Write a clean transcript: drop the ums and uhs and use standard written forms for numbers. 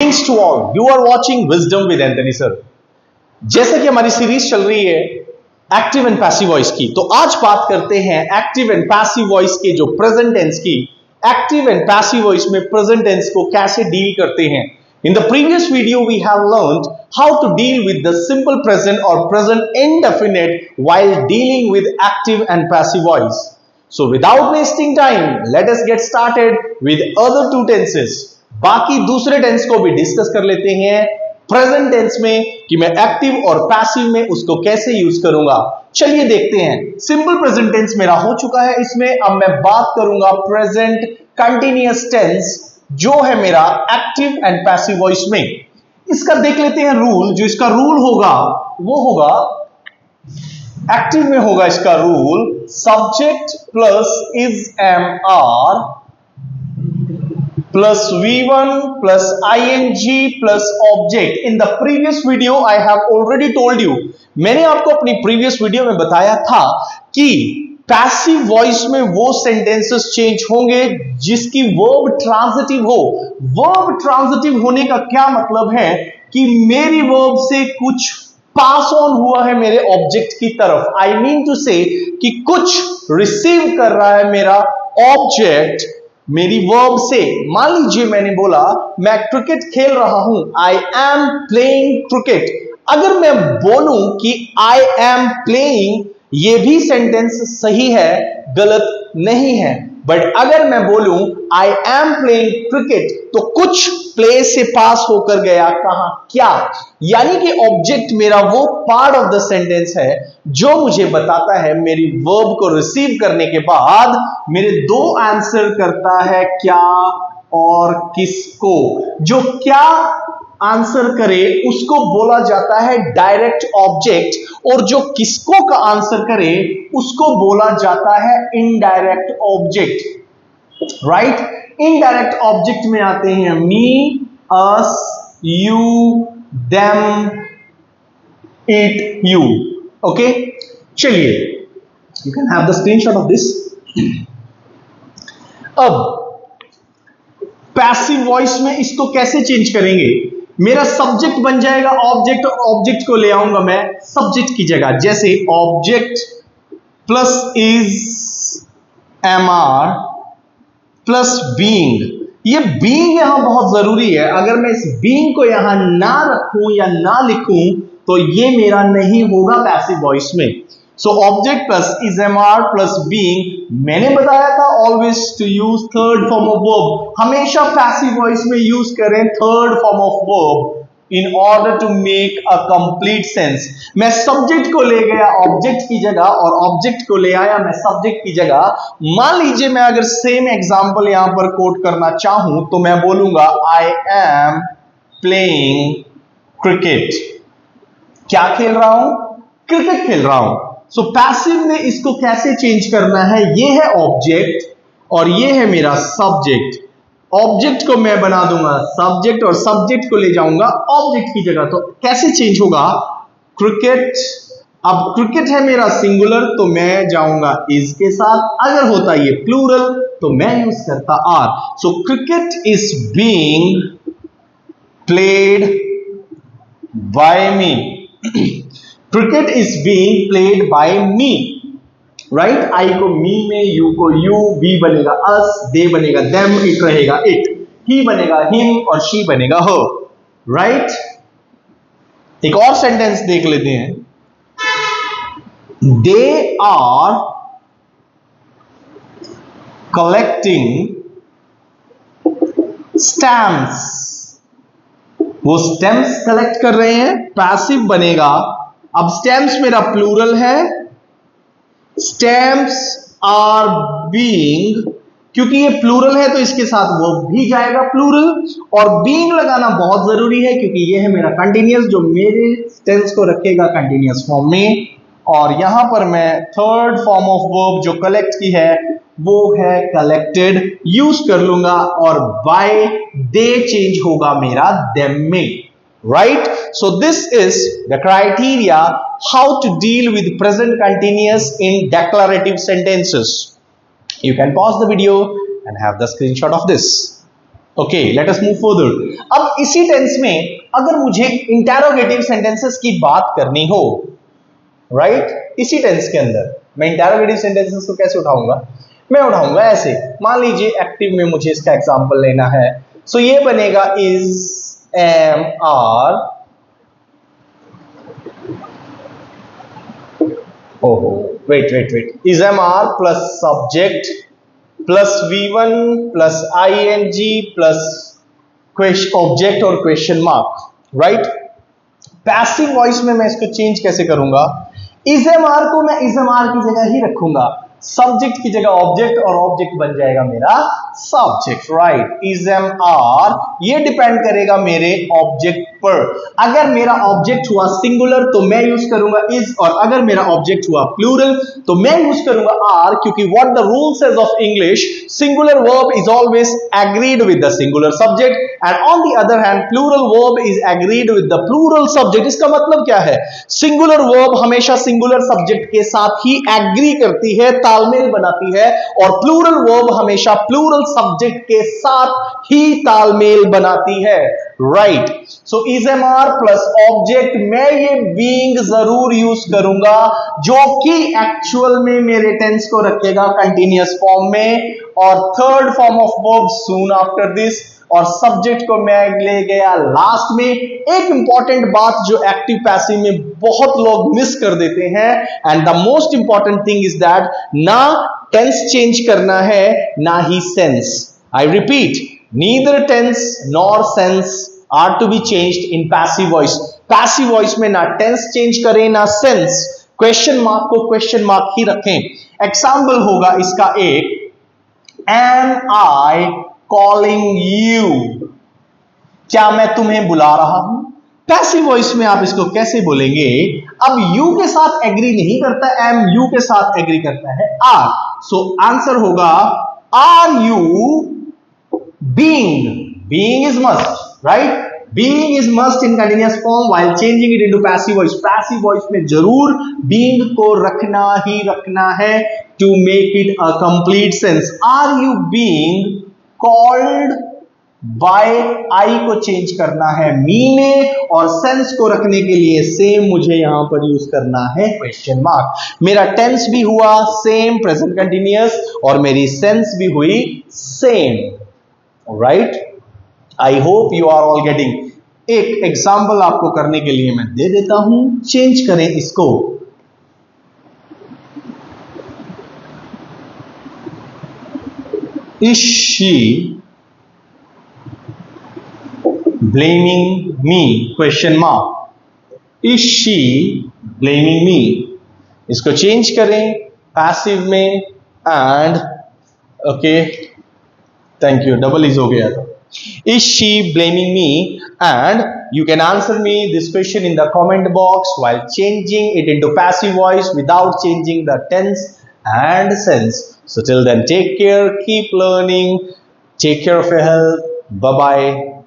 Thanks to all. You are watching Wisdom with Anthony Sir. जैसे कि हमारी series चल रही है एक्टिव एंड पैसिव वॉइस की, तो आज बात करते हैं एक्टिव एंड पैसिव वॉइस के जो प्रेजेंट टेंस की। एक्टिव एंड पैसिव वॉइस में प्रेजेंट टेंस को कैसे डील करते हैं। In the previous video we have learned how to deal with the simple present और present indefinite while dealing with active and passive voice. So without wasting time, let us get started with other two tenses. बाकी दूसरे tense को भी discuss कर लेते हैं present tense में कि मैं एक्टिव और पैसिव में उसको कैसे यूज करूंगा। चलिए देखते हैं। सिंपल प्रेजेंट टेंस मेरा हो चुका है इसमें। अब मैं बात करूंगा प्रेजेंट कंटीन्यूअस टेंस जो है मेरा एक्टिव एंड पैसिव वॉइस में। इसका देख लेते हैं रूल। जो इसका रूल होगा वो होगा, एक्टिव में होगा इसका rule subject plus is am are plus V1 plus ing plus object. In the previous video I have already told you, मैंने आपको अपनी प्रीवियस वीडियो में बताया था कि पैसिव वॉइस में वो सेंटेंसेस चेंज होंगे जिसकी वर्ब ट्रांजिटिव हो। वर्ब ट्रांजिटिव होने का क्या मतलब है कि मेरी वर्ब से कुछ पास ऑन हुआ है मेरे ऑब्जेक्ट की तरफ। आई मीन टू से कि कुछ रिसीव कर रहा है मेरा ऑब्जेक्ट मेरी वर्ब से। मान लीजिए मैंने बोला मैं क्रिकेट खेल रहा हूं, आई एम प्लेइंग क्रिकेट। अगर मैं बोलूं कि आई एम प्लेइंग, ये भी सेंटेंस सही है, गलत नहीं है। बट अगर मैं बोलूं आई एम प्लेइंग क्रिकेट तो कुछ प्ले से पास होकर गया, कहां, क्या, यानी कि ऑब्जेक्ट मेरा वो पार्ट ऑफ द सेंटेंस है जो मुझे बताता है मेरी वर्ब को रिसीव करने के बाद मेरे दो आंसर करता है क्या और किसको। जो क्या आंसर करे उसको बोला जाता है डायरेक्ट ऑब्जेक्ट, और जो किसको का आंसर करे उसको बोला जाता है indirect object. Right, indirect object में आते हैं me, us, you, them, it, you. Okay, चलिए you can have the screenshot of this. अब पैसिव वॉइस में इसको कैसे चेंज करेंगे। मेरा सब्जेक्ट बन जाएगा ऑब्जेक्ट, और ऑब्जेक्ट को ले आऊंगा मैं सब्जेक्ट की जगह। जैसे object plus is am are plus being. ये बीइंग यहां बहुत जरूरी है। अगर मैं इस बीइंग को यहां ना रखूं या ना लिखूं तो ये मेरा नहीं होगा पैसिव वॉइस में। So object plus is am are plus being. मैंने बताया था always to use third form of verb. हमेशा पैसिव वॉइस में यूज करें third form of verb in order to make a complete sense. मैं subject को ले गया ऑब्जेक्ट की जगह और ऑब्जेक्ट को ले आया मैं सब्जेक्ट की जगह। मान लीजिए मैं अगर सेम एग्जांपल यहां पर कोट करना चाहूं तो मैं बोलूंगा आई एम प्लेइंग क्रिकेट। क्या खेल रहा हूं? क्रिकेट खेल रहा हूं। सो पैसिव में इसको कैसे चेंज करना है, ये है ऑब्जेक्ट और ये है मेरा सब्जेक्ट। ऑब्जेक्ट को मैं बना दूंगा सब्जेक्ट और सब्जेक्ट को ले जाऊंगा ऑब्जेक्ट की जगह। तो कैसे चेंज होगा, क्रिकेट। अब क्रिकेट है मेरा सिंगुलर तो मैं जाऊंगा इज के साथ। अगर होता ये प्लूरल तो मैं यूज करता are. So cricket is being played by me. Cricket is being played by me. Right, I को मी में, यू को यू, वी बनेगा अस, दे बनेगा देम, इट रहेगा इट, ही बनेगा हिम और शी बनेगा हर। राइट, एक और सेंटेंस देख लेते हैं। They are collecting stamps. वो स्टैम्प्स कलेक्ट कर रहे हैं, पैसिव बनेगा। अब स्टैम्प्स मेरा प्लूरल है, स्टैम्प्स आर बीइंग, क्योंकि ये प्लूरल है तो इसके साथ वो भी जाएगा प्लूरल, और बीइंग लगाना बहुत जरूरी है क्योंकि ये है मेरा कंटीन्यूअस जो मेरे टेंस को रखेगा कंटीन्यूअस फॉर्म में। और यहां पर मैं थर्ड फॉर्म ऑफ वर्ब जो कलेक्ट की है वो है कलेक्टेड यूज कर लूंगा, और बाय दे चेंज होगा मेरा देम में। Right? So this is the criteria how to deal with present continuous in declarative sentences. You can pause the video and have the screenshot of this. Okay, let us move further. अब इसी tense में अगर मुझे interrogative sentences की बात करनी हो, right, इसी टेंस के अंदर मैं इंटेरोगेटिव सेंटेंसेस को कैसे उठाऊंगा? मैं उठाऊंगा ऐसे। मान लीजिए एक्टिव में मुझे इसका एग्जांपल लेना है, सो ये बनेगा इज, एम, आर, ओहो, wait, is, am, are plus subject plus V1 plus ING plus object और question mark, right. Passive voice में मैं इसको चेंज कैसे करूंगा? इज, एम, आर को मैं इज, एम, आर की जगह ही रखूंगा, सब्जेक्ट की जगह ऑब्जेक्ट, और ऑब्जेक्ट बन जाएगा मेरा subject, right. Is, am, are ये डिपेंड करेगा मेरे ऑब्जेक्ट पर। अगर मेरा ऑब्जेक्ट हुआ सिंगुलर तो मैं यूज करूंगा इज, और अगर मेरा ऑब्जेक्ट हुआ प्लूरल तो मैं यूज करूंगा आर, क्योंकि what the rule says of English, singular verb is always agreed with the singular subject and on the other hand plural verb is agreed with the plural subject. इसका मतलब क्या है? Singular verb हमेशा singular subject के साथ ही agree करती है, तालमेल बनाती है, और प्लूरल वर्ब हमेशा प्लूरल सब्जेक्ट के साथ ही तालमेल बनाती है, right. So is, am, are plus object, मैं ये बीइंग जरूर यूज करूंगा जो कि एक्चुअल में मेरे टेंस को रखेगा कंटीन्यूअस फॉर्म में, और third form of verb soon after this, और सब्जेक्ट को मैं ले गया लास्ट में। एक इंपॉर्टेंट बात जो एक्टिव पैसिव में बहुत लोग मिस कर देते हैं, and the most important thing is that ना टेंस चेंज करना है ना ही sense. I repeat, neither tense nor sense are to be changed in passive voice. Passive voice में ना टेंस चेंज करें ना सेंस, क्वेश्चन मार्क को क्वेश्चन मार्क ही रखें। एग्जाम्पल होगा इसका एक, एम आई कॉलिंग यू, क्या मैं तुम्हें बुला रहा हूं? पैसिव वॉइस में आप इसको कैसे बोलेंगे? अब यू के साथ एग्री नहीं करता एम, यू के साथ एग्री करता है आर, सो आंसर होगा are you being, being is must, right. Being is must in continuous form while changing it into passive voice. Passive voice में जरूर बीइंग को रखना ही रखना है to make it a complete sense. Are you being called by, I को change करना है मी में, और सेंस को रखने के लिए सेम मुझे यहां पर यूज करना है क्वेश्चन मार्क। मेरा टेंस भी हुआ सेम प्रेजेंट कंटिन्यूअस, और मेरी सेंस भी हुई same, right. I hope you are all getting. एक एग्जाम्पल आपको करने के लिए मैं दे देता हूं, चेंज करें इसको। Is she blaming me? Question mark. Is she blaming me? इसको चेंज करें पैसिव में, and okay, thank you, double is हो गया था। Is she blaming me? And you can answer me this question in the comment box while changing it into passive voice without changing the tense and sense. So till then, take care, keep learning, take care of your health, bye bye.